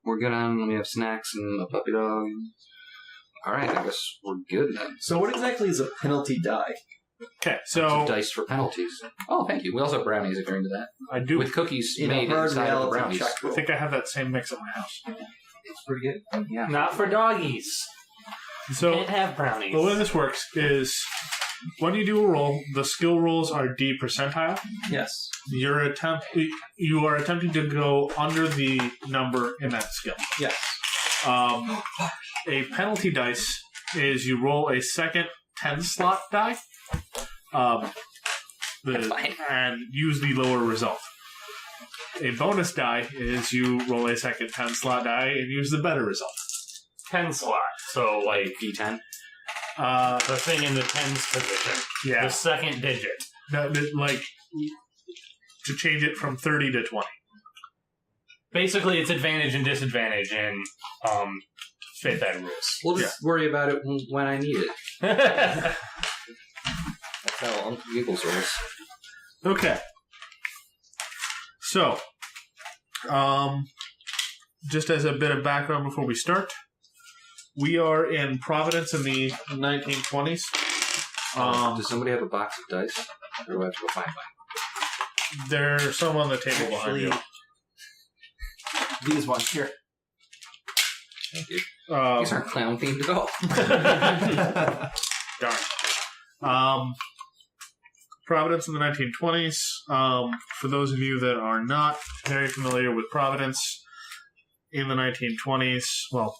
we're good on. We have snacks and a puppy dog. All right, I guess we're good then. So what exactly is a penalty die? Okay, so Dice for penalties. Oh, thank you. We also have brownies if you're into that. I do. With cookies In a made hard inside of the reality brownies. check I roll. think I have that same mix at my house. It's pretty good. Yeah. Not for doggies. So Can't have brownies. the way this works is when you do a roll, the skill rolls are D percentile. Yes. You are attempting to go under the number in that skill. Yes. A penalty dice is you roll a second 10-slot die and use the lower result. A bonus die is you roll a second 10-slot die and use the better result. 10 slot. So, like, D10. the thing in the tens position. Yeah. The second digit. Like, to change it from 30 to 20. Basically, it's advantage and disadvantage in Fifth Ed rules. We'll just worry about it when I need it. That's how Uncle Giggles rolls. Okay. So, just as a bit of background before we start, we are in Providence in the 1920s. Does somebody have a box of dice? Or do I have to go find mine? There's some on the table behind you. These ones here. Thank you. These aren't clown themed at all. Darn. Providence in the 1920s. For those of you that are not very familiar with Providence in the 1920s, well,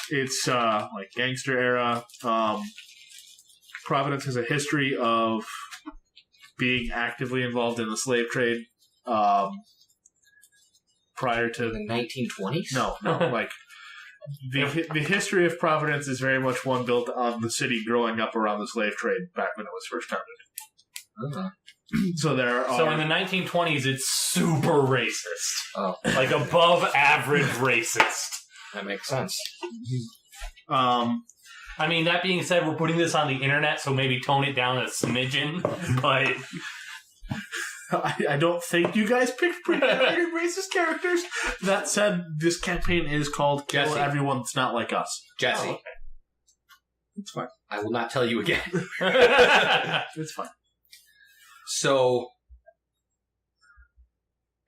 it's like gangster era. Providence has a history of being actively involved in the slave trade. Prior to the 1920s? No, like the history of Providence is very much one built on the city growing up around the slave trade back when it was first founded. Uh-huh. So there are. So in the 1920s, it's super racist. Oh, Like above average racist. that makes sense. I mean, that being said, we're putting this on the internet, so maybe tone it down a smidgen, but I don't think you guys picked pretty racist characters. That said, this campaign is called Kill Jesse. Everyone That's Not Like Us. Jesse, Oh, okay. It's fine. I will not tell you again. It's fine. So,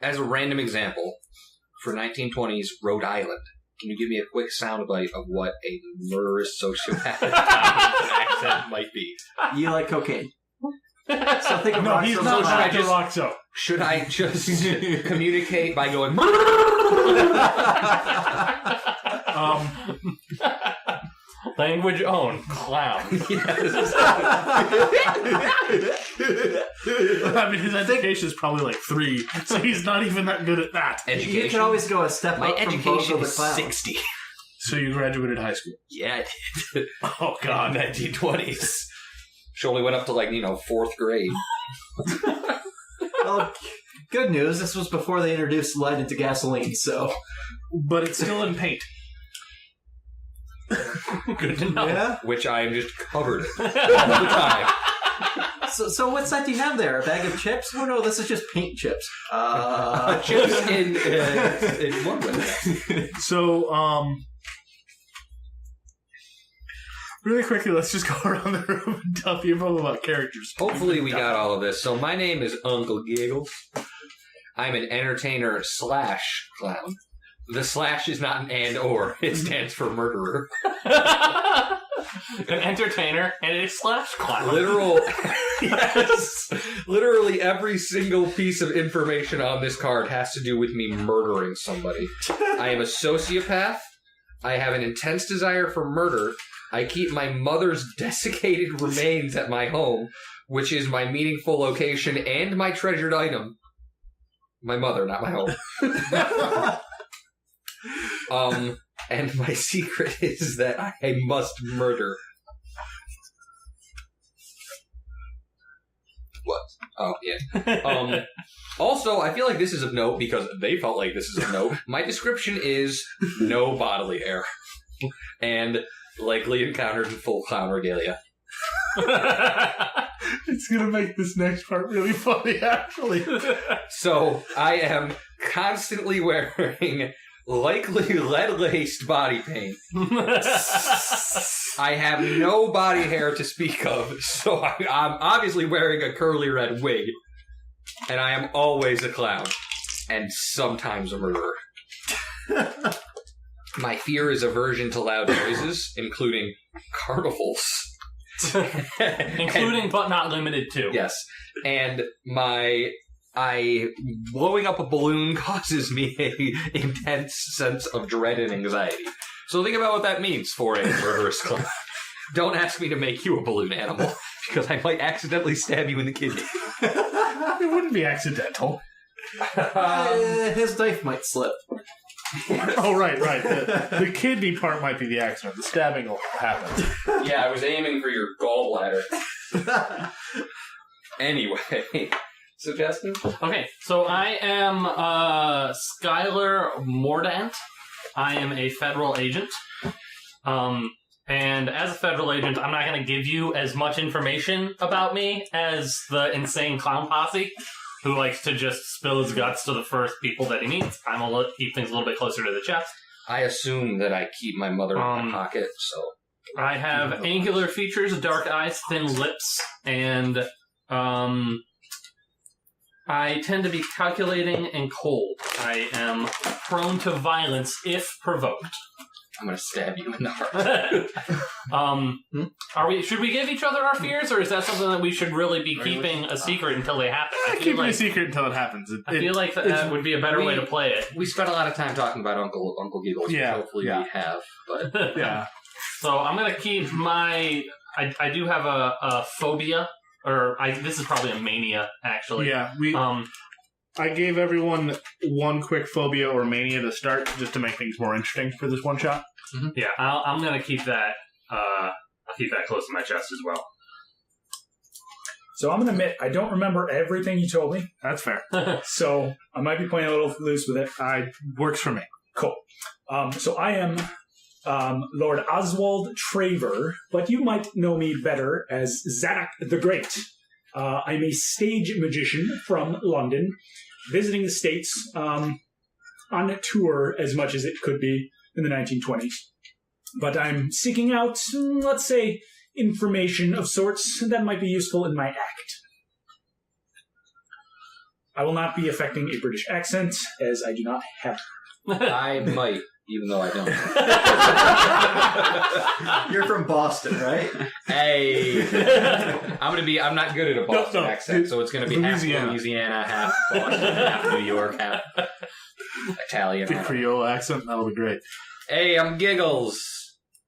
as a random example, for 1920s Rhode Island, can you give me a quick soundbite of what a murderous sociopath accent might be? You like cocaine. So think of No, he's not should I Dr. just- Roxo. Should I just communicate by going... Language own. Clown. Yes. I mean, his education is probably like 3, so he's not even that good at that. Education. You can always go a step My up from education Bogo the is Clown. 60. So you graduated high school. Yeah, I did. Oh, God. 1920s. She only went up to, 4th grade. Well, good news. This was before they introduced lead into gasoline, so... But it's still in paint. Good to know. Yeah? Which I am just covered in all the time. So what set do you have there? A bag of chips? Oh, no, this is just paint chips. Chips in one way. So, really quickly, let's just go around the room and tell people about characters. Hopefully we got all of this. So my name is Uncle Giggles. I'm an entertainer / clown. The / is not an and or. It stands for murderer. An entertainer and a / clown. Yes. Literally every single piece of information on this card has to do with me murdering somebody. I am a sociopath. I have an intense desire for murder. I keep my mother's desiccated remains at my home, which is my meaningful location and my treasured item. My mother, not my home. And my secret is that I must murder. What? Oh, yeah. Also, I feel like this is of note because they felt like this is of note. My description is no bodily hair. And likely encountered in full clown regalia. It's going to make this next part really funny, actually. So, I am constantly wearing likely lead-laced body paint. I have no body hair to speak of, so I'm obviously wearing a curly red wig. And I am always a clown. And sometimes a murderer. My fear is aversion to loud noises, including carnivals. Including but not limited to. Yes. And blowing up a balloon causes me a intense sense of dread and anxiety. So think about what that means for a reverse clown. Don't ask me to make you a balloon animal, because I might accidentally stab you in the kidney. It wouldn't be accidental. His knife might slip. Oh, right. The kidney part might be the accident. The stabbing will happen. Yeah, I was aiming for your gallbladder. Anyway, so Justin? Okay, so I am Skylar Mordant. I am a federal agent. And as a federal agent, I'm not going to give you as much information about me as the insane clown posse, who likes to just spill his guts to the first people that he meets. I'm going to keep things a little bit closer to the chest. I assume that I keep my mother in my pocket, so... I have angular features, dark eyes, thin lips, and I tend to be calculating and cold. I am prone to violence if provoked. I'm going to stab you in the heart. Should we give each other our fears, or is that something that we should really be keeping a secret until they happen? Keep it a secret until it happens. I feel like that would be a better way to play it. We spent a lot of time talking about Uncle Giggles, which hopefully we have. But yeah. So I'm going to keep my... I do have a phobia, or this is probably a mania, actually. Yeah, I gave everyone one quick phobia or mania to start, just to make things more interesting for this one shot. Mm-hmm. Yeah, I'm going to keep that. I'll keep that close to my chest as well. So I'm going to admit, I don't remember everything you told me. That's fair. So I might be playing a little loose with it. Works for me. Cool. So I am Lord Oswald Traver, but you might know me better as Zadok the Great. I'm a stage magician from London, visiting the States on a tour as much as it could be in the 1920s. But I'm seeking out, let's say, information of sorts that might be useful in my act. I will not be affecting a British accent, as I do not have it. I might, even though I don't. You're from Boston, right? Hey, I'm not good at a Boston accent, so it's gonna be half Louisiana, half Boston, half New York, half Italian. The Creole accent, that'll be great. Hey, I'm Giggles.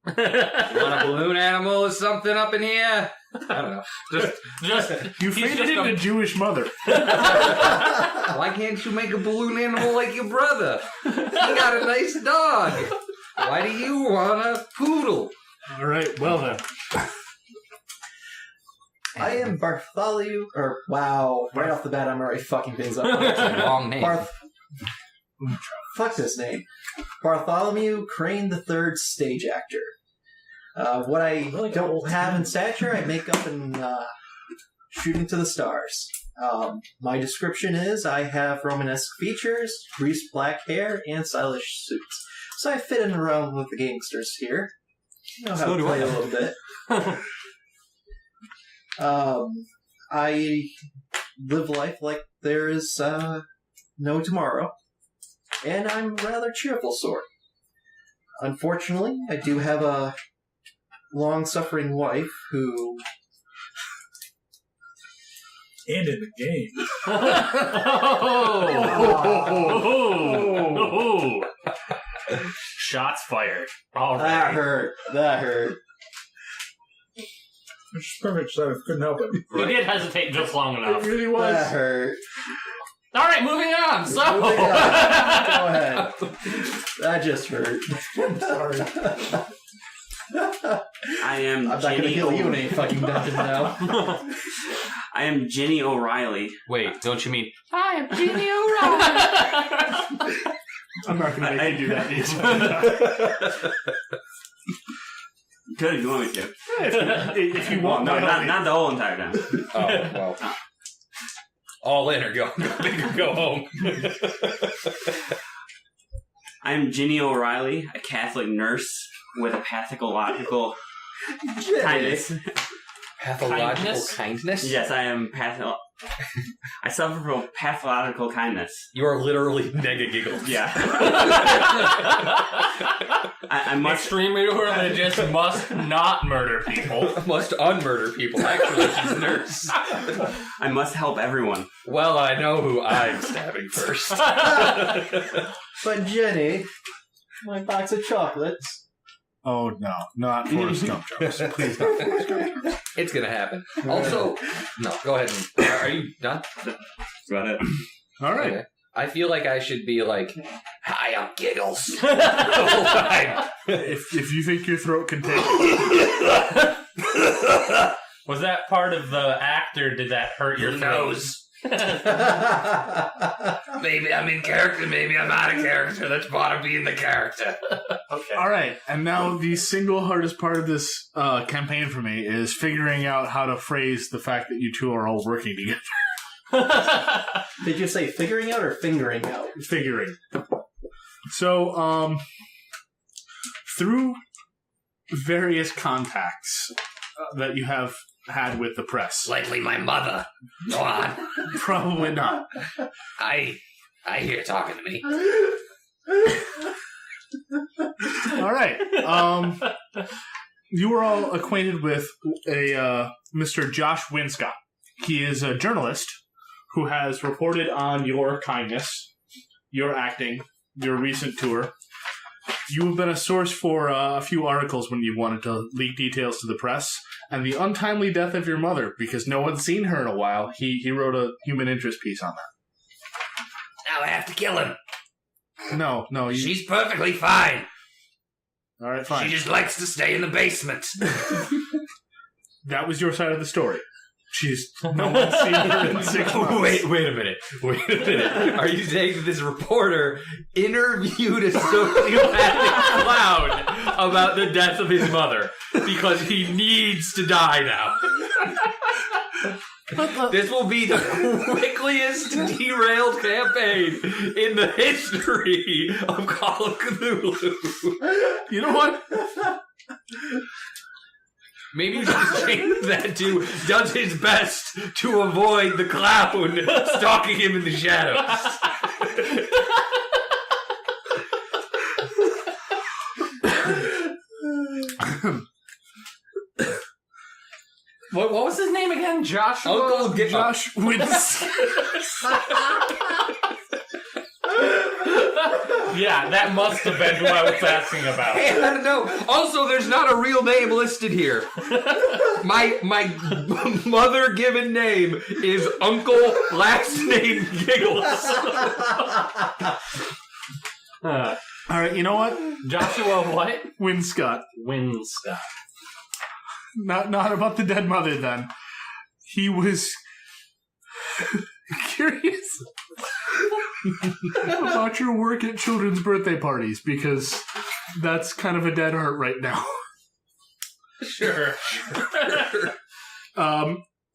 Want a balloon animal or something up in here? I don't know. Just you faded in a Jewish mother. Why can't you make a balloon animal like your brother? He got a nice dog. Why do you want a poodle? All right, well then. I am Bartholomew, right off the bat, I'm already fucking things up. That's a long name. Fuck this name. Bartholomew Crane III, stage actor. What I don't have in stature, I make up in shooting to the stars. My description is I have Romanesque features, greased black hair, and stylish suits. So I fit in around with the gangsters here. You know how to play a little bit. I live life like there is no tomorrow. And I'm a rather cheerful sort. Unfortunately, I do have a long-suffering wife who... And in the game. Shots fired. All right. That hurt. Which perfect, so I couldn't help it. You did hesitate just long enough. It really was. That hurt. All right, moving on. So, Go ahead. That just hurt. I'm sorry. I'm not gonna Jenny kill you in a fucking dungeon now. I am Jenny O'Reilly. Wait, don't you mean I am Jenny O'Reilly. I'm not going to make you do that. Good if you want me to. If you want. No, not the whole entire time. Oh, well. All in or go big or go home. I'm Ginny O'Reilly, a Catholic nurse with a pathological kindness. Pathological kindness? Yes, I am I suffer from pathological kindness. You are literally nega giggles. Yeah. I must... Extremely religious, must not murder people. Must unmurder people. Actually, she's a nurse. I must help everyone. Well, I know who I'm stabbing first. But Jenny, my box of chocolates. Oh, no. Not Forrest Gump jokes. Please not Forrest Gump jokes. It's gonna happen. Also, no, go ahead. Are you done? That's about it. All right. Okay. I feel like I should be like, hi, I'm Giggles. The whole time. If you think your throat can take it. Was that part of the act, or did that hurt your Who throat? knows? Maybe I'm in character, maybe I'm out of character. That's part of being the character. Okay. All right. And now the single hardest part of this campaign for me is figuring out how to phrase the fact that you two are all working together. Did you say figuring out or fingering out? Figuring. So, through various contacts that you have had with the press. Likely my mother. Go on. Probably not. I hear talking to me. All right. You were all acquainted with a Mr. Josh Winscott. He is a journalist who has reported on your kindness, your acting, your recent tour. You have been a source for a few articles when you wanted to leak details to the press, and the untimely death of your mother, because no one's seen her in a while. He wrote a human interest piece on that. Now I have to kill him. No. She's perfectly fine. All right, fine. She just likes to stay in the basement. That was your side of the story. No one's seen her in 6 months. Wait a minute. Are you saying that this reporter interviewed a sociopathic clown about the death of his mother because he needs to die now? This will be the quickest derailed campaign in the history of Call of Cthulhu. You know what? Maybe you should just change that to does his best to avoid the clown stalking him in the shadows. What was his name again? Joshua? Uncle Josh Wins. Yeah, that must have been who I was asking about. Hey, I don't know. Also, there's not a real name listed here. My mother given name is Uncle last name Giggles. All right, you know what? Joshua what? Winscott. Winscott. Not about the dead mother, then. He was curious about your work at children's birthday parties, because that's kind of a dead art right now. Sure.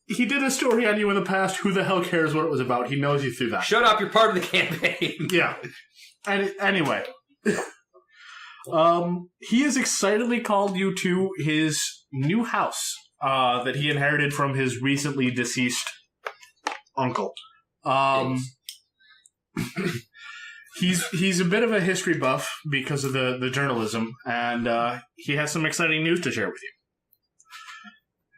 He did a story on you in the past. Who the hell cares what it was about? He knows you through that. Shut up, you're part of the campaign. Yeah. Anyway. He has excitedly called you to his new house that he inherited from his recently deceased uncle. He's a bit of a history buff because of the journalism, and he has some exciting news to share with you.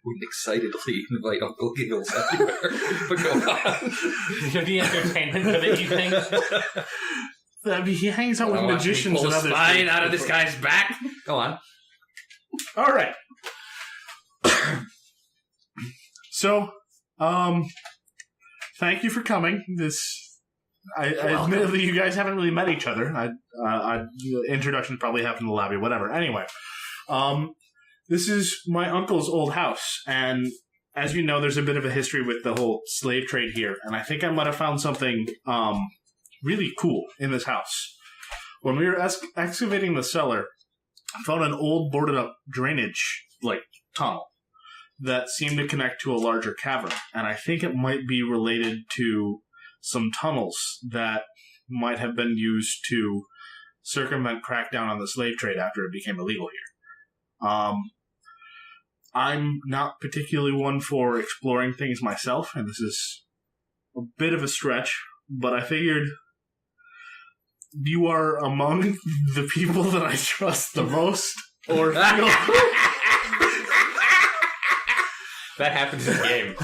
Wouldn't excitedly invite Uncle Giggles everywhere. But go on. The entertainment for the evening. I mean, he hangs out with magicians pull and a other spine out of this guy's back. Go on. All right. So, thank you for coming. Admittedly, you guys haven't really met each other. Introduction probably happened in the lobby, whatever. Anyway, this is my uncle's old house, and as you know, there's a bit of a history with the whole slave trade here, and I think I might have found something really cool in this house. When we were excavating the cellar, I found an old boarded-up drainage tunnel that seemed to connect to a larger cavern, and I think it might be related to some tunnels that might have been used to circumvent crackdown on the slave trade after it became illegal here. I'm not particularly one for exploring things myself, and this is a bit of a stretch, but I figured you are among the people that I trust the most, or feel... That happens in the game.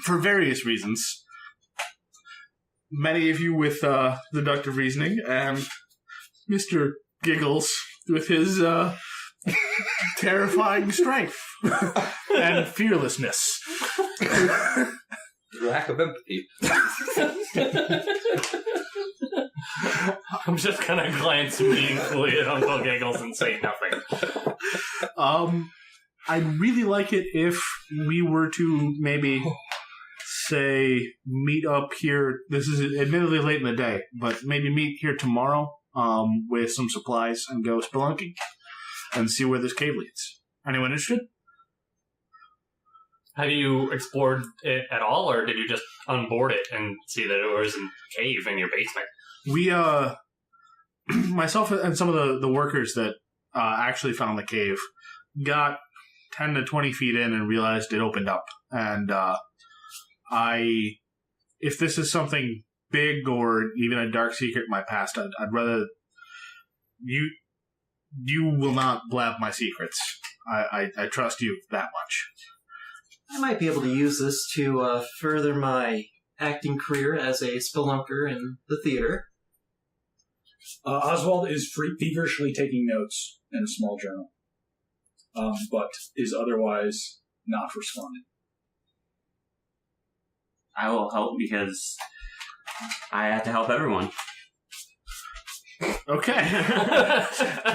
For various reasons. Many of you with deductive reasoning, and Mr. Giggles with his terrifying strength and fearlessness. Lack of empathy. I'm just gonna glance meaningfully at Uncle Giggles and say nothing. I'd really like it if we were to maybe say meet up here. This is admittedly late in the day, but maybe meet here tomorrow with some supplies and go spelunking and see where this cave leads. Anyone interested? Have you explored it at all, or did you just unboard it and see that it was a cave in your basement? We, myself and some of the workers that actually found the cave got 10 to 20 feet in and realized it opened up. And if this is something big or even a dark secret in my past, I'd rather you will not blab my secrets. I trust you that much. I might be able to use this to further my acting career as a spelunker in the theater. Oswald is feverishly taking notes in a small journal, but is otherwise not responding. I will help because I have to help everyone. Okay.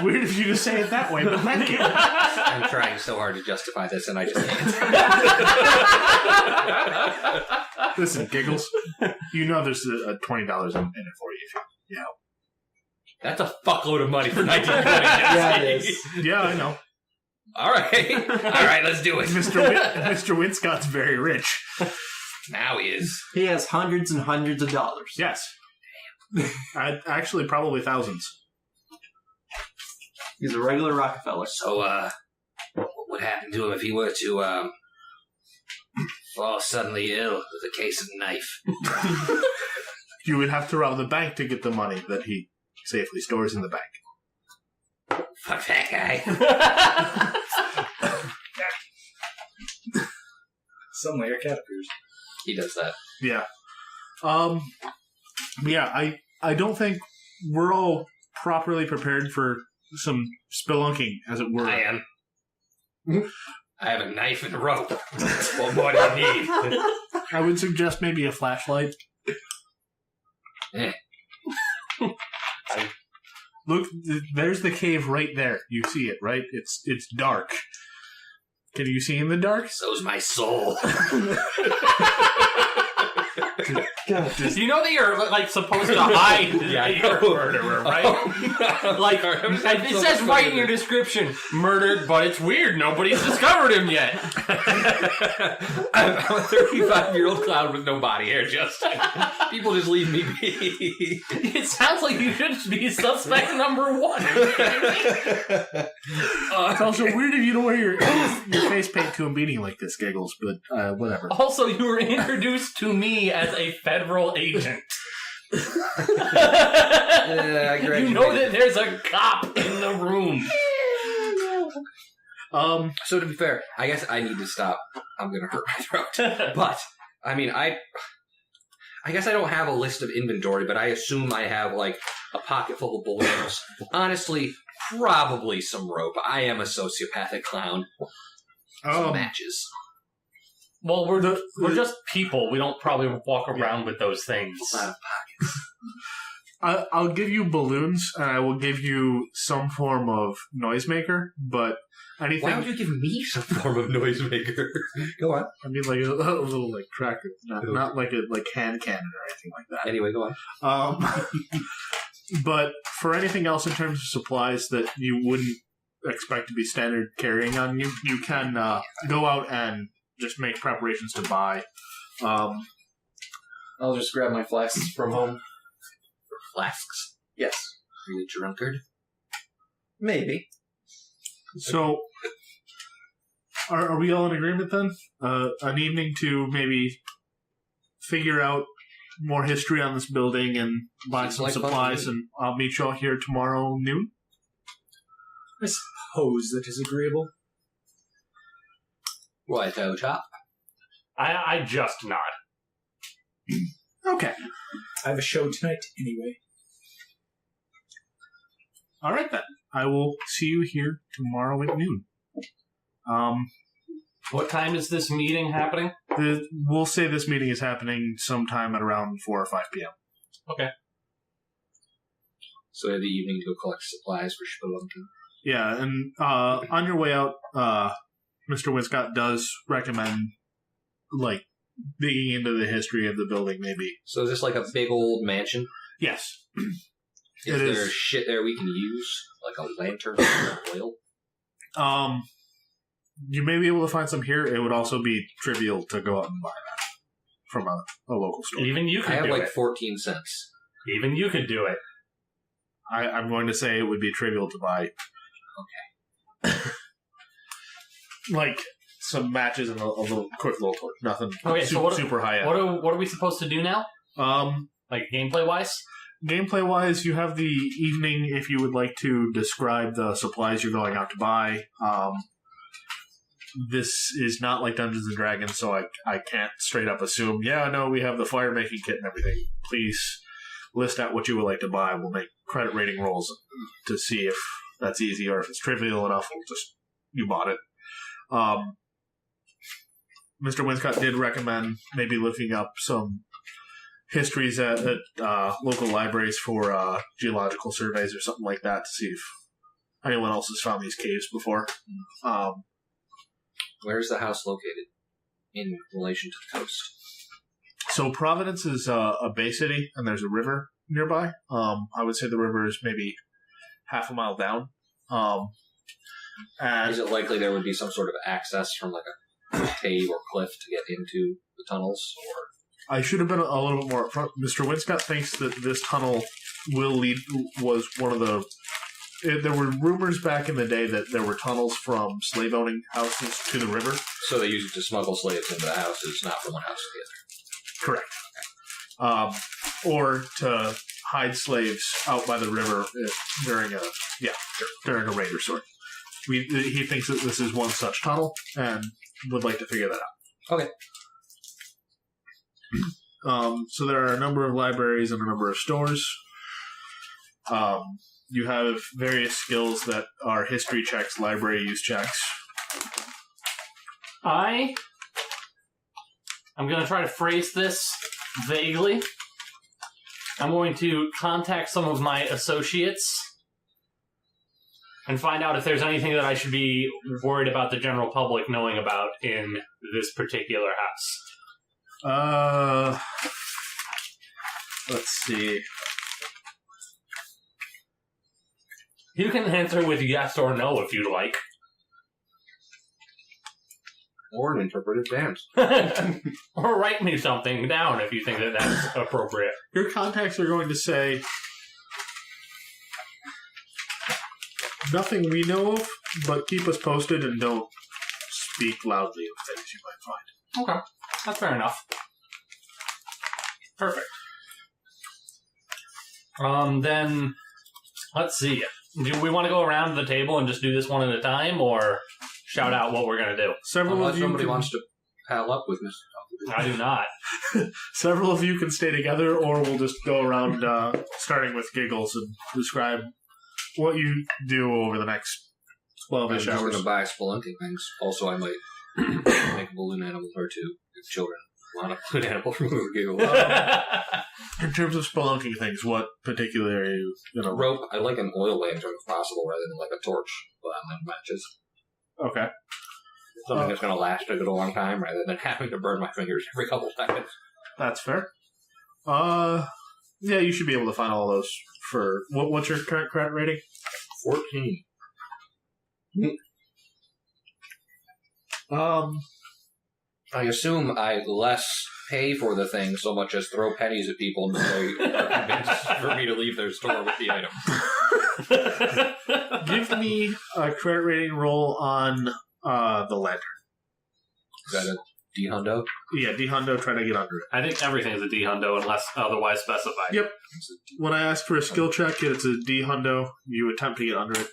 Weird of you to say it that way, but thank you. I'm trying so hard to justify this, and I just can't. Listen, Giggles, you know there's a $20 in it for you if you help. That's a fuckload of money for 1920. Yeah, it is. Yeah, I know. All right, let's do it. Mr. Winscott's very rich. Now he is. He has hundreds and hundreds of dollars. Yes. Actually, probably thousands. He's a regular Rockefeller. So, what would happen to him if he were to fall suddenly ill with a case of knife? You would have to rob the bank to get the money that he safely stores in the bank. Fuck that guy. Suddenly a cat appears. He does that. Yeah. Yeah, I don't think we're all properly prepared for some spelunking, as it were. I am. I have a knife and a rope. What more do you need? I would suggest maybe a flashlight. Look, there's the cave right there. You see it, right? It's dark. Can you see in the dark? So's my soul. God. You know that you're like supposed to hide that you're a murderer, right? Like it says right in your description, murdered, but it's weird. Nobody's discovered him yet. I'm a 35-year-old clown with no body hair, Justin. People just leave me be. It sounds like you should be suspect number one. It's also weird if you don't wear your face paint to a meeting like this, Giggles, but whatever. Also, you were introduced to me as a federal agent. I You know that there's a cop in the room. So to be fair, I guess I need to stop. I'm gonna hurt my throat. But I mean, I guess I don't have a list of inventory, but I assume I have like a pocket full of balloons. Honestly, probably some rope. I am a sociopathic clown. Some matches. Well, we're just people. We don't probably walk around with those things. Out of pockets. I'll give you balloons, and I will give you some form of noisemaker, but anything... Why would you give me some form of noisemaker? Go on. I mean, like a little like cracker, not like a hand cannon or anything like that. Anyway, go on. But for anything else in terms of supplies that you wouldn't expect to be standard carrying on you, you can go out and just make preparations to buy. I'll just grab my flasks from home. Flasks. Yes. Are you a drunkard? Maybe. So, are we all in agreement then? An evening to maybe figure out more history on this building and buy Seems some like fun supplies, to me. and I'll meet you all here tomorrow noon? I suppose that is agreeable. Right, Chop. I just nod. Okay. I have a show tonight anyway. All right then. I will see you here tomorrow at noon. What time is this meeting happening? We'll say this meeting is happening sometime at around 4 or 5 p.m. So we have the evening to go collect supplies for spelunking. Yeah, and on your way out, Mr. Winscott does recommend, like, digging into the history of the building, maybe. So is this like a big old mansion? Yes. Is It there is. shit there we can use? Like a lantern or oil? You may be able to find some here. It would also be trivial to go out and buy that from a local store. Even you I could have do like it. 14 cents. Even you could do it. I'm going to say it would be trivial to buy. Okay. Like some matches and a quick little torch. Nothing Okay, so what- super high end. What are we supposed to do now? Like gameplay wise? Gameplay wise, you have the evening if you would like to describe the supplies you're going out to buy. This is not like Dungeons and Dragons, so I can't straight up assume, we have the fire making kit and everything. Please list out what you would like to buy. We'll make credit rating rolls to see if that's easy or if it's trivial enough. We'll just, you bought it. Mr. Winscott did recommend maybe looking up some histories at local libraries for geological surveys or something like that to see if anyone else has found these caves before. Where's the house located in relation to the coast? So Providence is a bay city, and there's a river nearby. I would say the river is maybe half a mile down. And Is it likely there would be some sort of access from like a cave or cliff to get into the tunnels? Or I should have been a little bit more upfront. Mr. Winscott thinks that this tunnel was one of the... There were rumors back in the day that there were tunnels from slave-owning houses to the river. So they use it to smuggle slaves into the houses, not from one house to the other. Correct. Or to hide slaves out by the river during a raid or sort. He thinks that this is one such tunnel and would like to figure that out. Okay. So there are a number of libraries and a number of stores. You have various skills that are history checks, library use checks. I'm going to try to phrase this vaguely. I'm going to contact some of my associates and find out if there's anything that I should be worried about the general public knowing about in this particular house. Let's see. You can answer with yes or no if you like. Or an interpretive dance. Or write me something down if you think that that's appropriate. Your contacts are going to say nothing we know of, but keep us posted and don't speak loudly of things you might find. Okay, that's fair enough. Perfect. Then, let's see. Do we want to go around the table and just do this one at a time, or shout out what we're going to do? Several Unless of you somebody can, wants to pal up with Mr. I do not. several of you can stay together, or we'll just go around, starting with Giggles, and describe what you do over the next I'm 12-ish just going hours. to buy spelunking things. Also, I might make a balloon animal or two if children want a balloon animal from the giggle. In terms of spelunking things, what particularly are you going to Rope. I like an oil lantern if possible rather than like a torch on matches. Okay. Something that's going to last a good long time rather than having to burn my fingers every couple seconds. That's fair. Yeah, you should be able to find all those for... What's your current credit rating? 14. I assume I less pay for the thing so much as throw pennies at people until they are convinced for me to leave their store with the item. Give me a credit rating roll on the lantern. Is that a D-hundo? Yeah, D-hundo, try to get under it. I think everything is a D-hundo unless otherwise specified. Yep. When I ask for a skill check, it's a D-hundo. You attempt to get under it.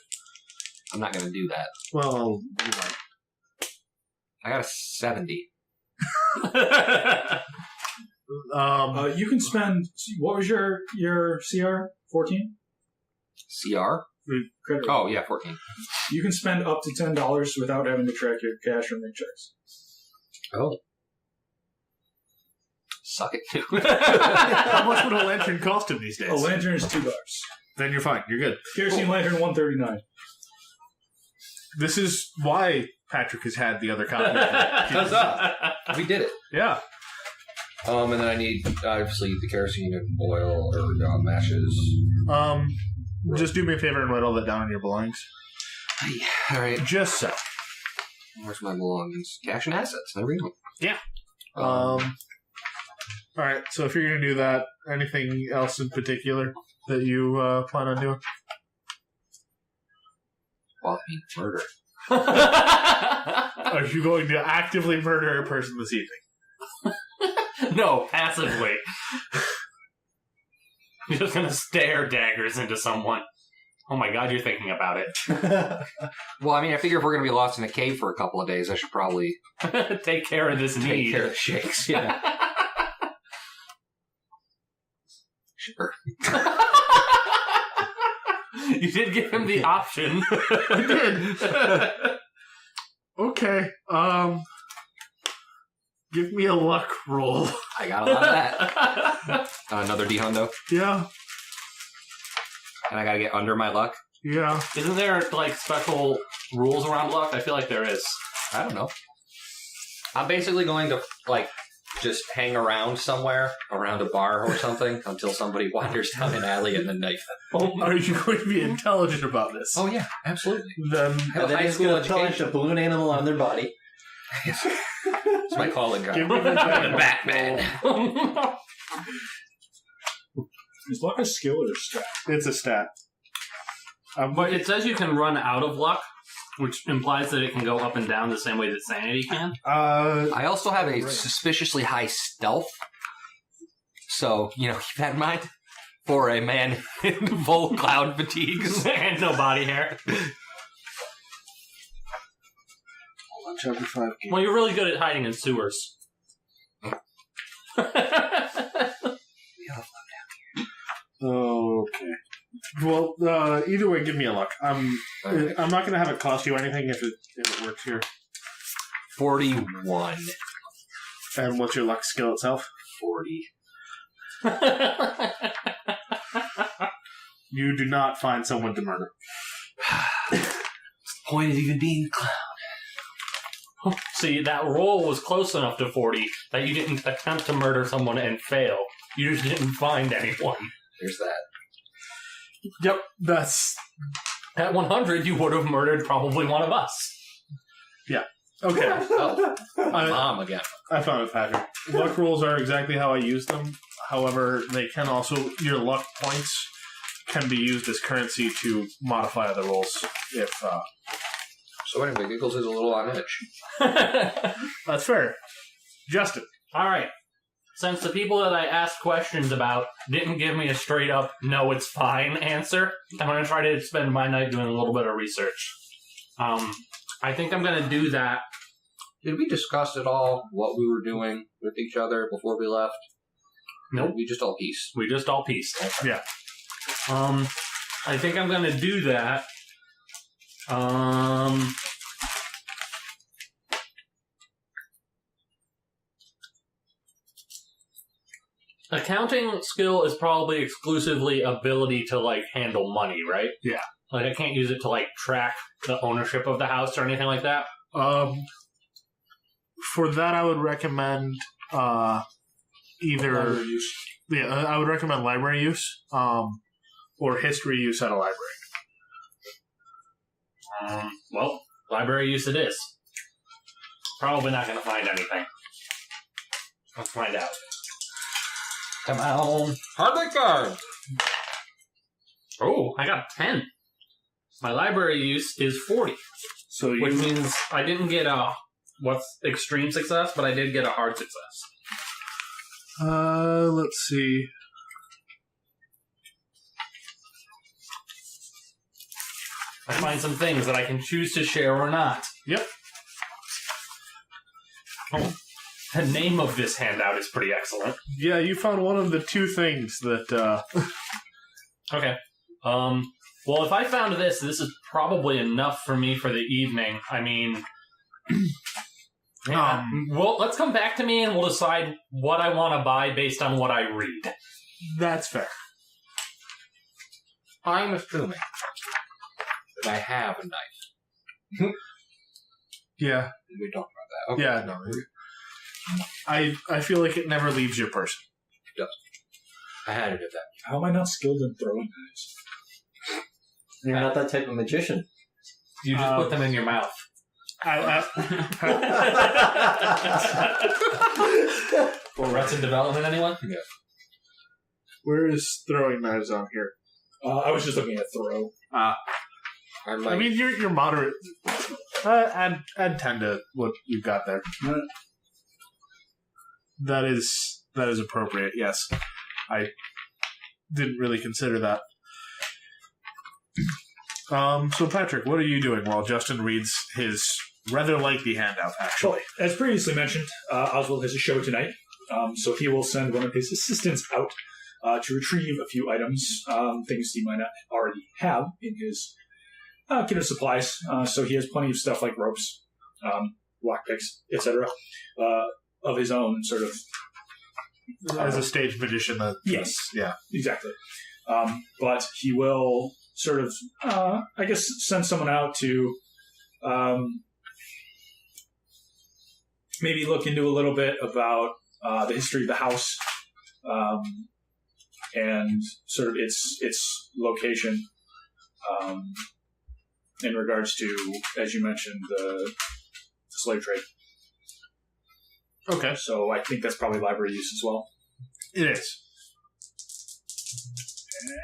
I'm not going to do that. Well, you might. I got a 70. You can spend. What was your CR? 14. CR? Credit. Oh, yeah, 14. You can spend up to $10 without having to track your cash or make checks. Oh. Suck it, too. How much would a lantern cost him these days? A lantern is $2. Then you're fine. You're good. Kerosene lantern $139. This is why Patrick has had the other copy. Huzzah! We did it. Yeah. And then I need, obviously, the kerosene and oil or matches. Just do me a favor and write all that down in your belongings. All right. Just so. Where's my belongings? Cash and assets. There we go. Yeah. All right. So if you're going to do that, anything else in particular that you plan on doing? Well, I mean, murder. Are you going to actively murder a person this evening? No, passively. You're just gonna stare daggers into someone. Oh my god, you're thinking about it. Well, I mean, I figure if we're going to be lost in a cave for a couple of days, I should probably Take care of this take need. care of the shakes. Yeah. Sure. You did give him the option. I did. Okay. Give me a luck roll. I got a lot of that. Another D-hundo. Yeah. And I got to get under my luck. Yeah. Isn't there, like, special rules around luck? I feel like there is. I don't know. I'm basically going to, like, just hang around somewhere, around a bar or something, until somebody wanders down an alley and then knife them. Are you going to be intelligent about this? Oh, yeah, absolutely. Then I have And a then high he's school going to punch education. a balloon animal on their body. It's my calling card. give me the Batman. Is luck a skill or a stat? It's a stat. But it says you can run out of luck, which implies that it can go up and down the same way that sanity can. I also have a suspiciously high stealth. So, keep that in mind. For a man in full cloud fatigues. And no body hair. Chapter 5. Well, you're really good at hiding in sewers. Okay. Well, either way, give me a luck. I'm not going to have it cost you anything if it works here. 41. And what's your luck skill itself? 40. You do not find someone to murder. Point of even being clown. See, that roll was close enough to 40 that you didn't attempt to murder someone and fail. You just didn't find anyone. There's that. Yep, that's... At 100, you would have murdered probably one of us. Okay. Oh, mom again. I found it, Patrick. Luck rolls are exactly how I use them. However, they can also... Your luck points can be used as currency to modify other rolls if... So anyway, Giggles is a little on edge. That's fair. Justin. All right. Since the people that I asked questions about didn't give me a straight up, no, it's fine answer, I'm going to try to spend my night doing a little bit of research. I think I'm going to do that. Did we discuss at all what we were doing with each other before we left? Nope. We just all pieced. We just all pieced. Yeah. I think I'm going to do that. Accounting skill is probably exclusively ability to, like, handle money, right? Yeah. Like, I can't use it to, like, track the ownership of the house or anything like that? For that, I would recommend either... Library use. Yeah, I would recommend library use or history use at a library. Well, library use it is. Probably not going to find anything. Let's find out. Come on. Hardly card. Oh, I got 10. My library use is 40, So which you means I didn't get a extreme success, but I did get a hard success. let's see. I find some things that I can choose to share or not. Yep. Oh, the name of this handout is pretty excellent. Yeah, you found one of the two things that. Okay. Well, if I found this is probably enough for me for the evening. I mean, yeah. Well, let's come back to me and we'll decide what I want to buy based on what I read. That's fair. I'm assuming that I have a knife. Yeah. We talked about that. Okay. Yeah. No. I feel like it never leaves your person. I had it at that. How am I not skilled in throwing knives? You're not that type of magician. You just put them in your mouth. Or Rats in Development, anyone? Yeah. Where is throwing knives on here? I was just looking at throw. I mean, you're moderate. Add 10 to what you've got there. That is appropriate. Yes, I didn't really consider that. So Patrick, what are you doing while Justin reads his rather lengthy handout? Actually, As previously mentioned, Oswald has a show tonight, so he will send one of his assistants out to retrieve a few items, things he might not already have in his kit of supplies. So he has plenty of stuff like ropes, lockpicks, etc., of his own sort of. as a stage magician, Yes. yeah, Exactly. But he will sort of, I guess, send someone out to maybe look into a little bit about the history of the house and sort of its location in regards to, as you mentioned, the slave trade. Okay, So I think that's probably library use as well. it is. And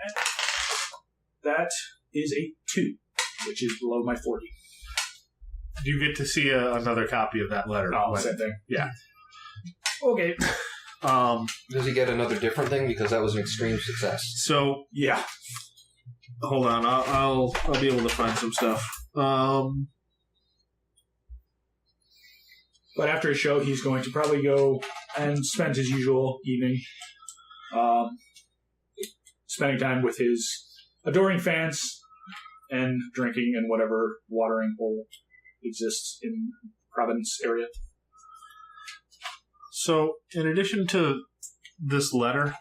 that is a 2, which is below my 40. You get to see another copy of that letter. Oh, same thing. Yeah. Okay. Does he get another different thing because that was an extreme success? So Yeah. hold on, I'll be able to find some stuff. But after his show, he's going to probably go and spend his usual evening spending time with his adoring fans and drinking and whatever watering hole exists in Providence area. So, in addition to this letter,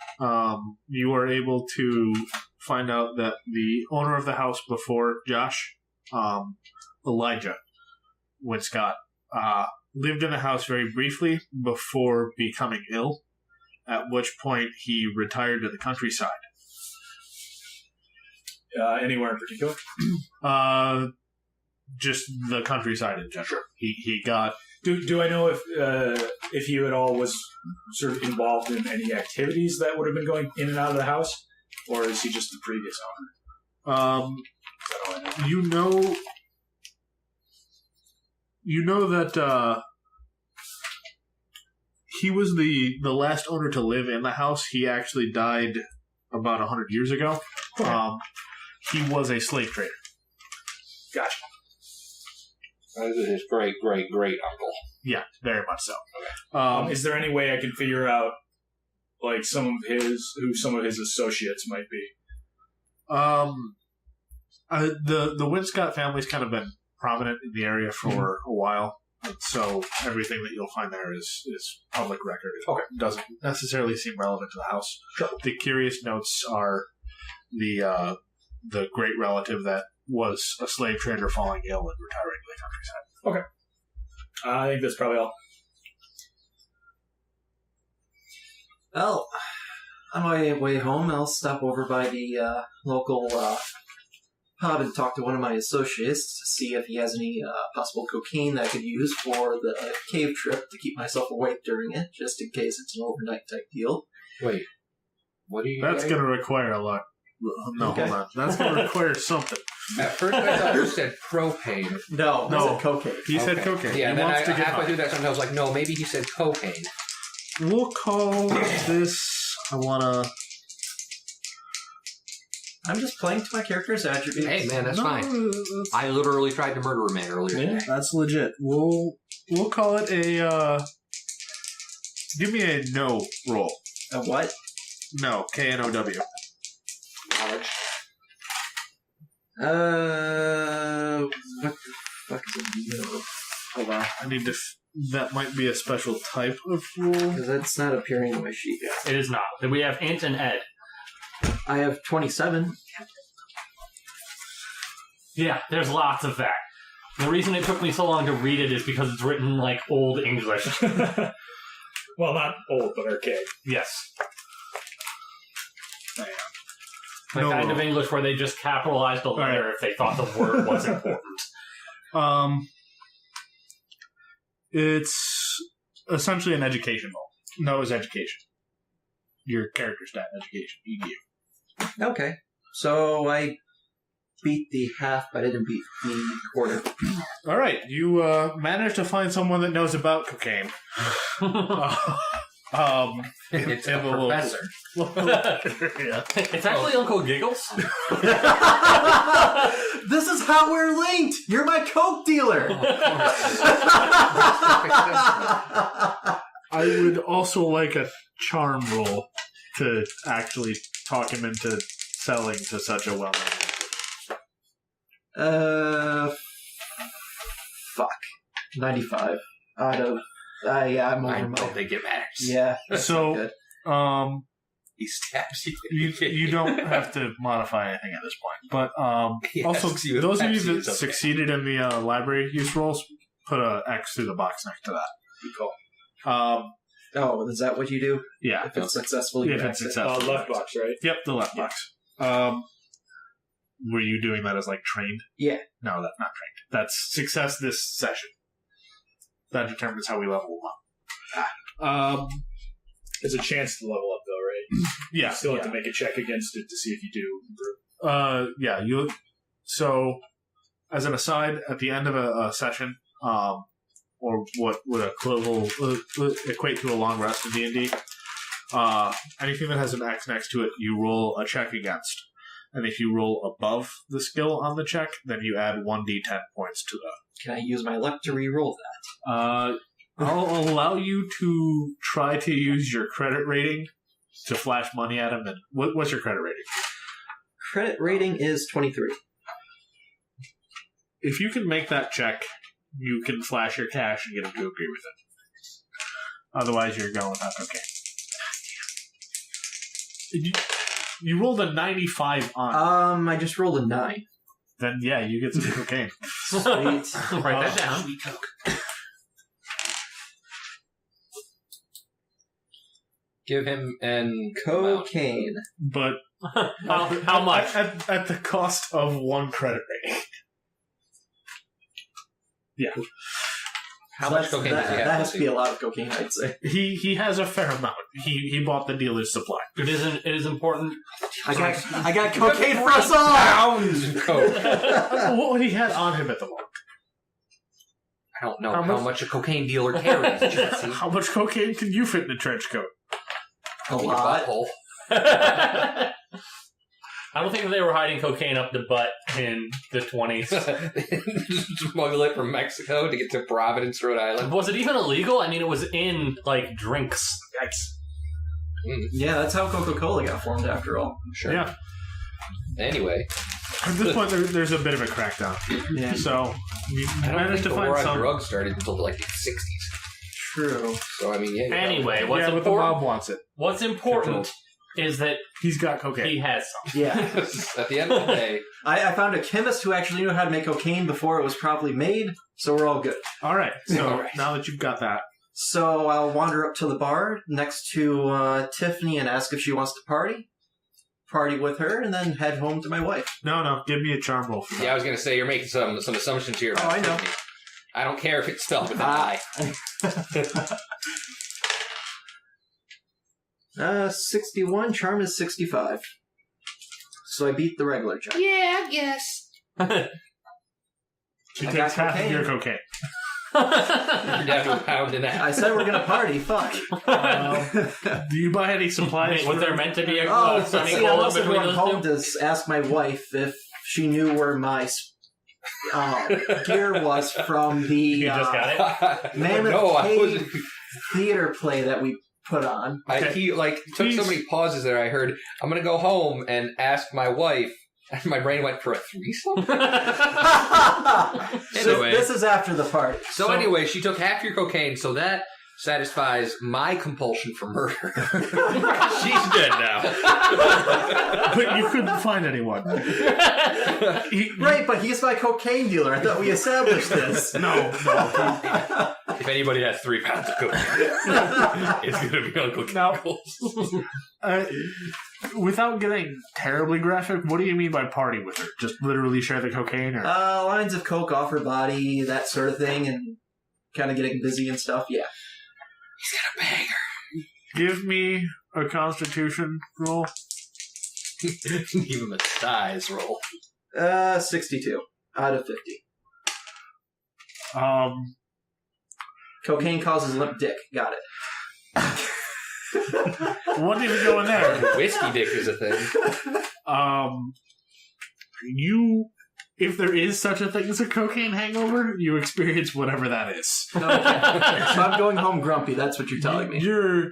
you are able to find out that the owner of the house before Josh, Elijah Winscott, lived in the house very briefly before becoming ill, at which point he retired to the countryside. Anywhere in particular? Just the countryside in general. Sure. He got... Do I know if he at all was sort of involved in any activities that would have been going in and out of the house, or is he just the previous owner? Is that all I know? You know that he was the last owner to live in the house. He actually died about 100 years ago. Okay. He was a slave trader. Gotcha. This is his great uncle. Yeah, very much so. Is there any way I can figure out, like, who some of his associates might be? The Winscott family's kind of been prominent in the area for a while, and so everything that you'll find there is public record. Okay. It doesn't necessarily seem relevant to the house. Sure. The curious notes are the great relative that was a slave trader falling ill and retiring to the countryside. Okay. I think that's probably all. Well, on my way home, I'll stop over by the local pub and talk to one of my associates to see if he has any possible cocaine that I could use for the cave trip to keep myself awake during it, just in case it's an overnight type deal. Wait, what are you? That's going to require a lot. No, Okay. hold on. That's going to require something. At first, I thought you said propane. No, No. I said cocaine. He said Okay. cocaine. Yeah, he and then wants to get halfway high. through that sentence, I was like, no, maybe he said cocaine. We'll call this. I want to. I'm just playing to my character's attributes. Hey, man, that's fine. I literally tried to murder a man earlier Yeah, today. that's legit. We'll call it a. Give me a no roll. A what? No, KNOW. Knowledge. What the fuck is a no? Hold on. I need to. That might be a special type of roll. Because that's not appearing on my sheet yet. It is not. Then we have Int and Ed. I have 27. Yeah, there's lots of that. The reason it took me so long to read it is because it's written like old English. Well, not old, but archaic. Yes. The No kind of roll. English where they just capitalized a letter if they thought the word was important. It's essentially an education roll. No, it's education. Your character stat, education, EDU. Okay. So I beat the half, but I didn't beat the quarter. All right, you managed to find someone that knows about cocaine. It's a have a little- professor. Yeah. It's actually Uncle Giggles. This is how we're linked! You're my coke dealer! I would also like a charm roll to actually talk him into selling to such a well-known. Fuck. 95 out of. Yeah, I'm over I my. don't think it matters. Yeah. So, Good. He stabs you. you don't have to modify anything at this point. But He also, asks you if those of you Pepsi that is okay. succeeded in the library use rolls, put a X through the box next to that. Cool. Um, Is that what you do? yeah, If it's successful, you if it's max it. successful. Left box, right? Yep, the left box. Were you doing that as like trained? Yeah. No, that's not trained. That's success this session. That determines how we level them up. There's a chance to level up, though, right? Yeah. You still have to make a check against it to see if you do improve. Yeah. So, as an aside, at the end of a session, or what would equate to a long rest in D&D, anything that has an X next to it, you roll a check against. And if you roll above the skill on the check, then you add 1d10 points to that. Can I use my luck to re-roll that? I'll allow you to try to use your credit rating to flash money at him. And what's your credit rating? Credit rating is 23. If you can make that check, you can flash your cash and get him to agree with it. Otherwise, you're going without cocaine. You rolled a 95 on. I just rolled a 9. Then yeah, you get some cocaine. Sweet. Write that down. Give him an Cocaine. But How much? At the cost of 1 credit rating. Yeah. How much cocaine does he have? That has to be a lot of cocaine, I'd say. He has a fair amount. He bought the dealer's supply. It is important. I got cocaine for us all! Pounds of coke. What he had on him at the moment? I don't know How how much- much a cocaine dealer carries, Jesse. How much cocaine can you fit in a trench coat? A lot. Butthole. I don't think they were hiding cocaine up the butt in the 20s. Smuggle it from Mexico to get to Providence, Rhode Island. Was it even illegal? I mean, it was in, like, drinks. Yeah, that's how Coca-Cola got formed after all. Sure. Yeah. Anyway, At this point, there's a bit of a crackdown. Yeah. So you I don't managed think to the war find on some. drugs started until like the 60s. True. So I mean, yeah. Anyway, what's Yeah, but the important? mob wants it. What's important is that He's got cocaine. he has some. Yeah. At the end of the day, I found a chemist who actually knew how to make cocaine before it was properly made, so we're all good. All right. So All right. now that you've got that, So I'll wander up to the bar next to Tiffany and ask if she wants to party. party with her, and then head home to my wife. No, give me a charm roll for that. Yeah, I was going to say, you're making some assumptions here. Oh, I know. I don't care if it's spelled with an I. 61. Charm is 65. So I beat the regular charm. Yeah, I guess. She I takes got half of cocaine. your cocaine. You're down to a pound and a half. I said we're gonna party. Fuck. Do you buy any supplies? Wait, was there meant to be a Oh, see, I semicolon must have between gone those home two? to ask my wife if she knew where my gear was from the You just got it? Mammoth No, I Cave wasn't. theater play that we put on. Okay. He took Please. so many pauses there. I heard, I'm going to go home and ask my wife. And my brain went for a threesome. Anyway. This is after the party. So anyway, she took half your cocaine, so that satisfies my compulsion for murder. She's dead now. But you couldn't find anyone. Right, but he's my cocaine dealer. I thought we established this. No. If anybody has 3 pounds of cocaine, it's going to be Uncle Knuckles. Without getting terribly graphic, what do you mean by party with her? Just literally share the cocaine? Or? Lines of coke off her body, that sort of thing, and kind of getting busy and stuff. Yeah. He's got a banger. Give me a constitution roll. Give him a size roll. 62 out of 50. Cocaine causes limp dick. Got it. What didn't go in there? Whiskey dick is a thing. If there is such a thing as a cocaine hangover, you experience whatever that is. Okay. So I'm going home grumpy. That's what you're telling me. You're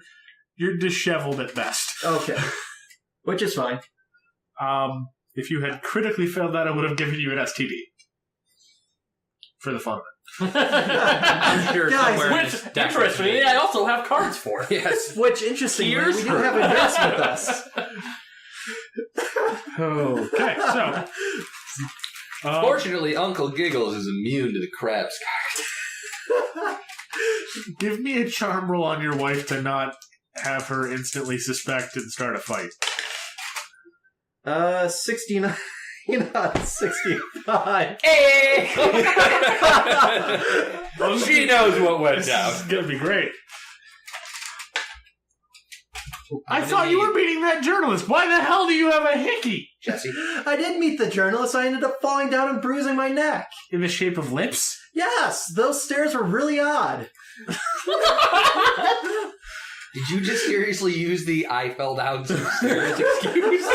disheveled at best. Okay. Which is fine. If you had critically failed that, I would have given you an STD. For the fun of it. I'm sure Guys, somewhere in Which, this deck interestingly, I also have cards for. Yes. Which, interestingly, Here's we do her. have a nurse with us. Okay, so... Fortunately, Uncle Giggles is immune to the crabs card. give me a charm roll on your wife to not have her instantly suspect and start a fight. 69 out of 65. Hey! She knows what went This down. is gonna be great. I thought you were meeting that journalist. Why the hell do you have a hickey? Jesse. I did meet the journalist. I ended up falling down and bruising my neck. In the shape of lips? Yes, those stairs were really odd. Did you just seriously use the I fell down some stairs excuse?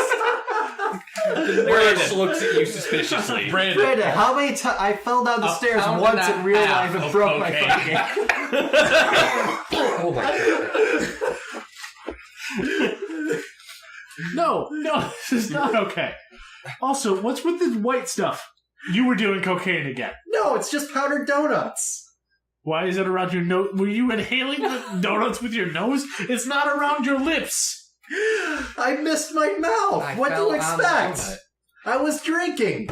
The nurse looks at you suspiciously. Brandon, how many times I fell down the stairs pound once and a in real half life and of broke my cocaine. fucking Oh my god. No, this is not okay. Also, what's with this white stuff? You were doing cocaine again. No, it's just powdered donuts. Why is it around your nose? Were you inhaling the donuts with your nose? It's not around your lips. I missed my mouth. I What do fell you on the expect? donut. I was drinking.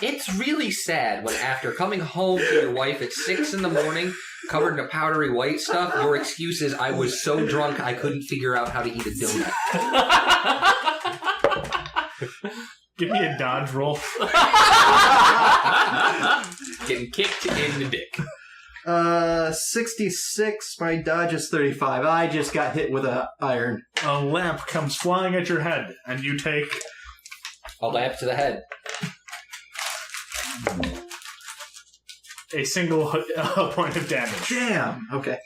It's really sad when after coming home to your wife at 6 in the morning, covered in a powdery white stuff, your excuse is I was so drunk I couldn't figure out how to eat a donut. Give me a dodge roll. Getting kicked in the dick. 66. My dodge is 35. I just got hit with a iron. A lamp comes flying at your head, and you take... A lamp to the head. a single point of damage. Damn. Okay.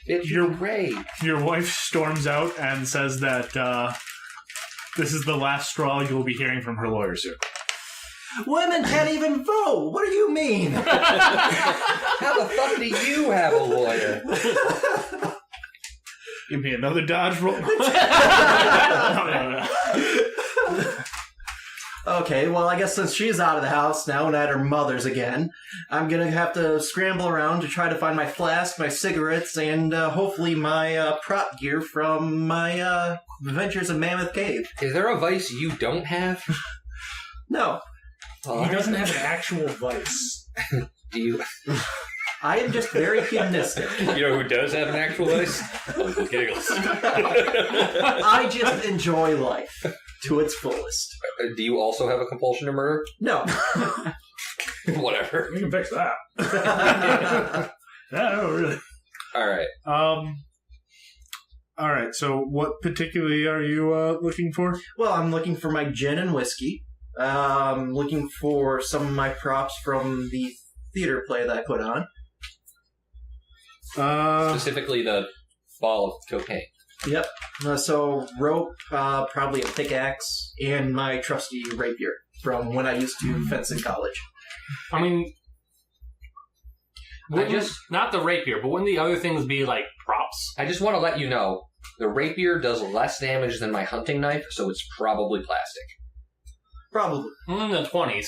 You're great. Your wife storms out and says that this is the last straw you will be hearing from her lawyer soon. Women can't even vote. What do you mean? How the fuck do you have a lawyer? Give me another dodge roll. No. Okay, well, I guess since she's out of the house now and at her mother's again, I'm gonna have to scramble around to try to find my flask, my cigarettes, and hopefully my prop gear from my adventures in Mammoth Cave. Is there a vice you don't have? No. He doesn't have an actual vice. Do you? I am just very hedonistic. You know who does have an actual voice? Uncle Giggles. I just enjoy life to its fullest. Do you also have a compulsion to murder? No. Whatever. We can fix that. No, really. All right. All right. So, what particularly are you looking for? Well, I'm looking for my gin and whiskey. Looking for some of my props from the theater play that I put on. Specifically, the ball of cocaine. Yep. So rope, probably a pickaxe, and my trusty rapier from when I used to fence in college. I mean, not the rapier, but wouldn't the other things be like props? I just want to let you know, the rapier does less damage than my hunting knife, so it's probably plastic. Probably. In the 20s.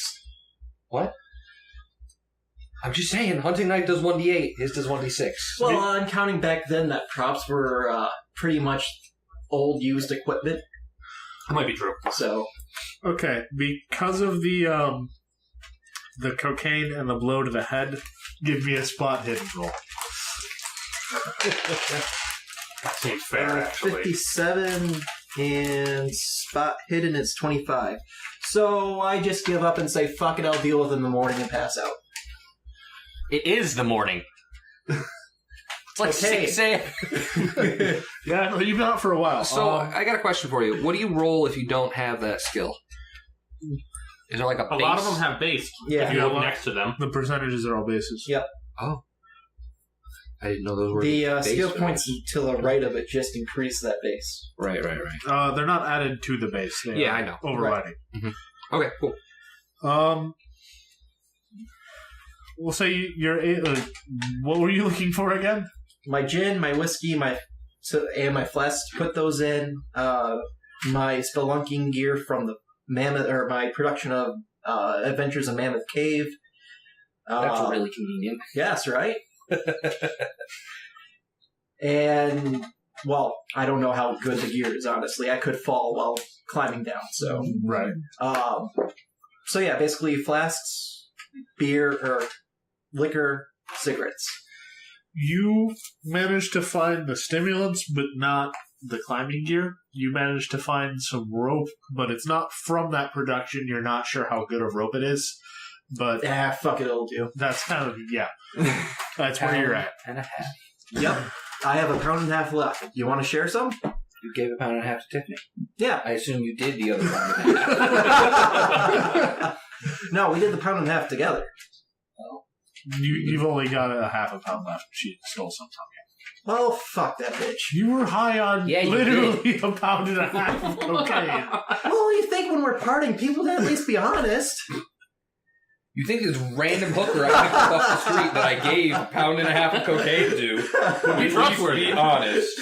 What? I'm just saying, hunting knife does 1d8, his does 1d6. Well, I'm counting back then that props were pretty much old, used equipment. That might be true. So, Okay, because of the cocaine and the blow to the head, give me a spot hidden roll. Seems fair, actually. 57 and spot hidden is 25. So I just give up and say, fuck it, I'll deal with it in the morning and pass out. It is the morning. It's like Okay. 6 a.m. Yeah, no, you've been out for a while. So, I got a question for you. What do you roll if you don't have that skill? Is there like a A base? lot of them have base Yeah. if you Yeah, look well- next to them. the percentages are all bases. Yep. Oh. I didn't know those were The base skill values. points to the right of it just increase that base. Right. They're not added to the base. They Yeah, are I know. overriding. Okay, cool. We'll say what were you looking for again? My gin, my whiskey, and my flask. Put those in. My spelunking gear from the Mammoth, or my production of Adventures in Mammoth Cave. That's really convenient. Yes, right? And, well, I don't know how good the gear is, honestly. I could fall while climbing down, so. Right. So, yeah, basically flasks, beer, or liquor, cigarettes. You managed to find the stimulants, but not the climbing gear. You managed to find some rope, but it's not from that production. You're not sure how good of rope it is, but Fuck it, it'll do. that's kind of, yeah. That's where you're at. And a half. Yep. I have a pound and a half left. You want to share some? You gave a pound and a half to Tiffany. Yeah. I assume you did the other pound and a half. No, we did the pound and a half together. You've only got a half a pound left. She stole some from Well, fuck that bitch. you. You were high on Yeah, you literally a pound and a half of cocaine. Well, you think when we're parting, people can at least be honest. You think this random hooker I picked up off the street that I gave a pound and a half of cocaine to would Be at least trustworthy. be honest?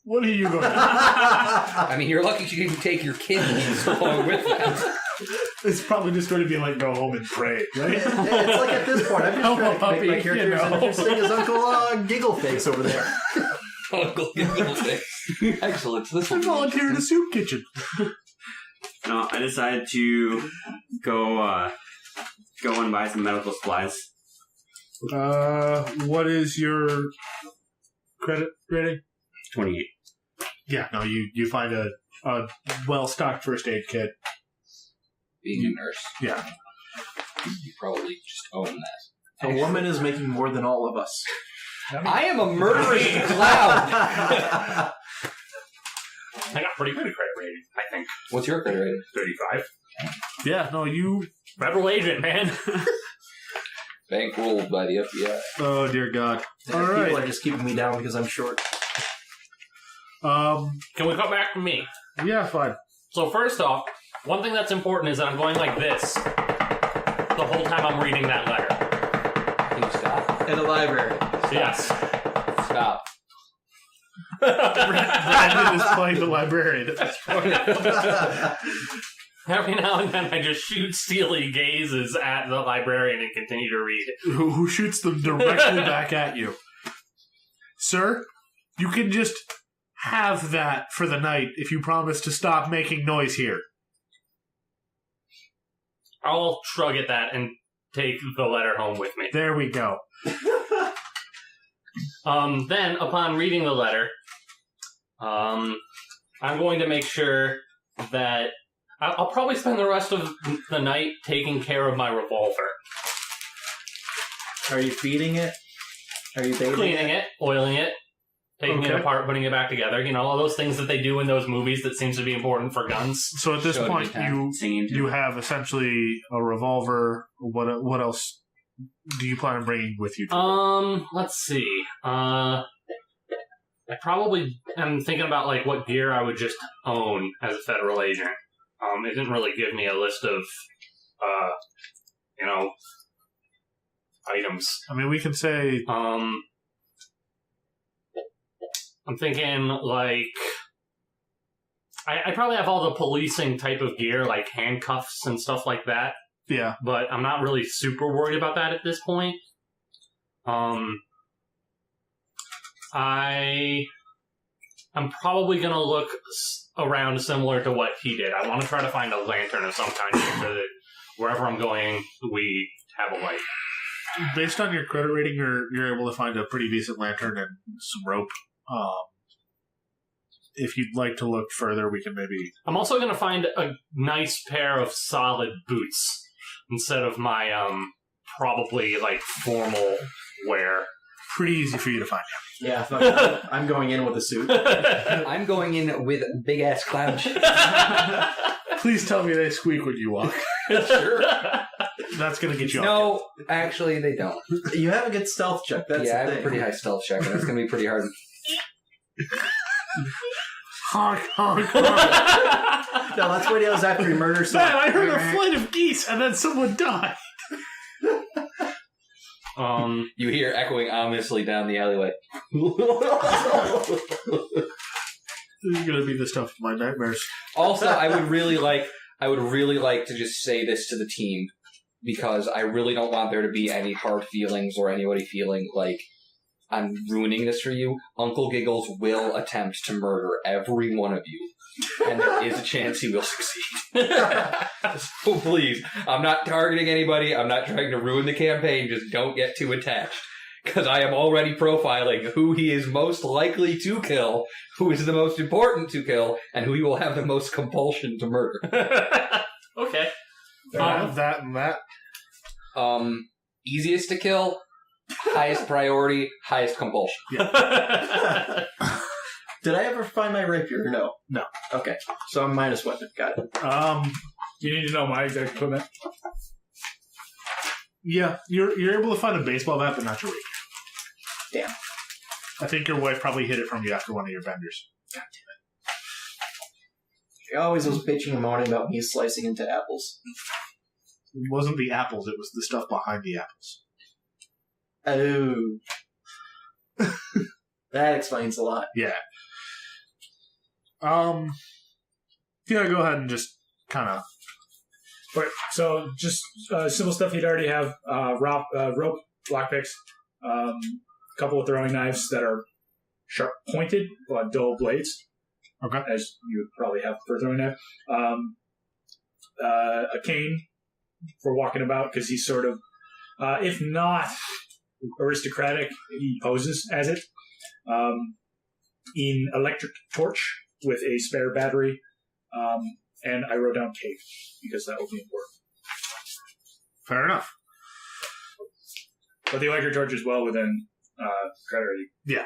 What are you going to I mean, you're lucky she didn't take your kidneys along with that. It's probably just going to be like go home and pray, right? It's like at this point, I'm just Help trying a to make puppy, my character as you know. interesting as Uncle Giggleface over there. Uncle Giggleface. Excellent. This I will be volunteer in a soup kitchen. No, I decided to go and buy some medical supplies. What is your credit rating? 28. Yeah, no, you find a well-stocked first aid kit. being a nurse. Yeah. You probably just own that. A woman is making more than all of us. I am a murdering clown. I got pretty good at credit rating, I think. What's your credit rating? 35. Yeah, no, you... Federal agent, man. Bankrolled by the FBI. Oh, dear God. All People right. are just keeping me down because I'm short. Can we come back to me? Yeah, fine. So first off, one thing that's important is that I'm going like this the whole time I'm reading that letter. Can you stop? In a library. Yes. Stop. Brandon is playing the librarian at this point. Every now and then I just shoot steely gazes at the librarian and continue to read. Who shoots them directly back at you. Sir, you can just have that for the night if you promise to stop making noise here. I'll shrug at that and take the letter home with me. There we go. Then, upon reading the letter, I'm going to make sure that I'll probably spend the rest of the night taking care of my revolver. Are you feeding it? Are you bathing Cleaning it, oiling it, taking it apart, putting it back together. You know, all those things that they do in those movies that seems to be important for guns. So at this point, you have essentially a revolver. What else do you plan on bringing with you? Let's see. I probably am thinking about like what gear I would just own as a federal agent. It didn't really give me a list of, items. I mean, we can say. I'm thinking like I probably have all the policing type of gear, like handcuffs and stuff like that. Yeah, but I'm not really super worried about that at this point. I'm probably gonna look around similar to what he did. I want to try to find a lantern of some kind so that wherever I'm going, we have a light. Based on your credit rating, you're able to find a pretty decent lantern and some rope. If you'd like to look further, we can maybe... I'm also going to find a nice pair of solid boots instead of my, probably, like, formal wear. Pretty easy for you to find. Yeah, I'm going in with a suit. I'm going in with big-ass clown shoes. Please tell me they squeak when you walk. Sure. That's going to get you No, actually, they don't. You have a good stealth check. That's I the have a thing. pretty high stealth check, and it's going to be pretty hard. Honk, honk, honk. No, that's what he does after he murders Man, someone. I heard a flight of geese and then someone died. You hear echoing ominously down the alleyway. This is going to be the stuff of my nightmares. Also, I would really like to just say this to the team, because I really don't want there to be any hard feelings or anybody feeling like I'm ruining this for you. Uncle Giggles will attempt to murder every one of you, and there is a chance he will succeed. So please, I'm not targeting anybody. I'm not trying to ruin the campaign. Just don't get too attached, because I am already profiling who he is most likely to kill, who is the most important to kill, and who he will have the most compulsion to murder. Okay. That and that. Easiest to kill, highest priority, highest compulsion. Yeah. Did I ever find my rapier? No. No. Okay. So I'm minus weapon. Got it. You need to know my exact equipment. Yeah, you're able to find a baseball bat, but not your rapier. Damn. I think your wife probably hid it from you after one of your benders. God damn it. She always was bitching and moaning about me slicing into apples. It wasn't the apples, it was the stuff behind the apples. Oh. That explains a lot. Yeah. Yeah, go ahead and just kind of... Right, so just simple stuff you'd already have. Rope, lockpicks, a couple of throwing knives that are sharp pointed, dull blades. Okay. As you would probably have for a throwing knife. A cane for walking about, because he's sort of, if not aristocratic, he poses as it. In electric torch with a spare battery. And I wrote down cave, because that will be important. Fair enough. But the electric torch is well within credit rating. Yeah.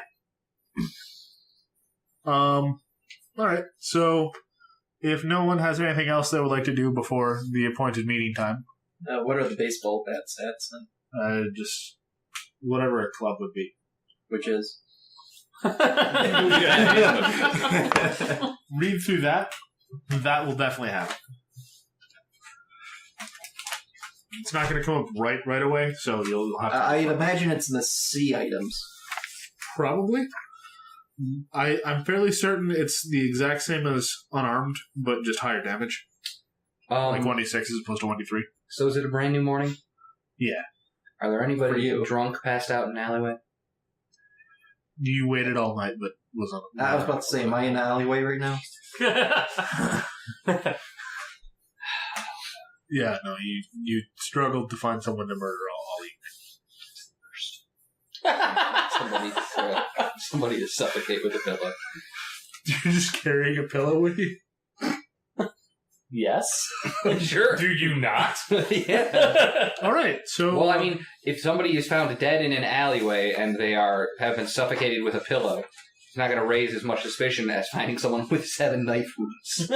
Alright, so if no one has anything else they would like to do before the appointed meeting time, What are the baseball bat stats then? just whatever a club would be. Which is? Read through that. That will definitely happen. It's not going to come up right away, so you'll have to... I'd imagine it's in the C items. Probably. I'm fairly certain it's the exact same as unarmed, but just higher damage. Like 1d6 as opposed to 1d3. So is it a brand new morning? Yeah. Are there For anybody you. drunk, passed out in an alleyway? You waited all night, but was on... I was about to say, am I in the alleyway right now? Yeah, no, you struggled to find someone to murder all evening. Somebody to suffocate with a pillow. You're just carrying a pillow with you? Yes. Sure. Do you not? Yeah. All right, so... Well, I mean, if somebody is found dead in an alleyway and they have been suffocated with a pillow, it's not going to raise as much suspicion as finding someone with 7 knife wounds.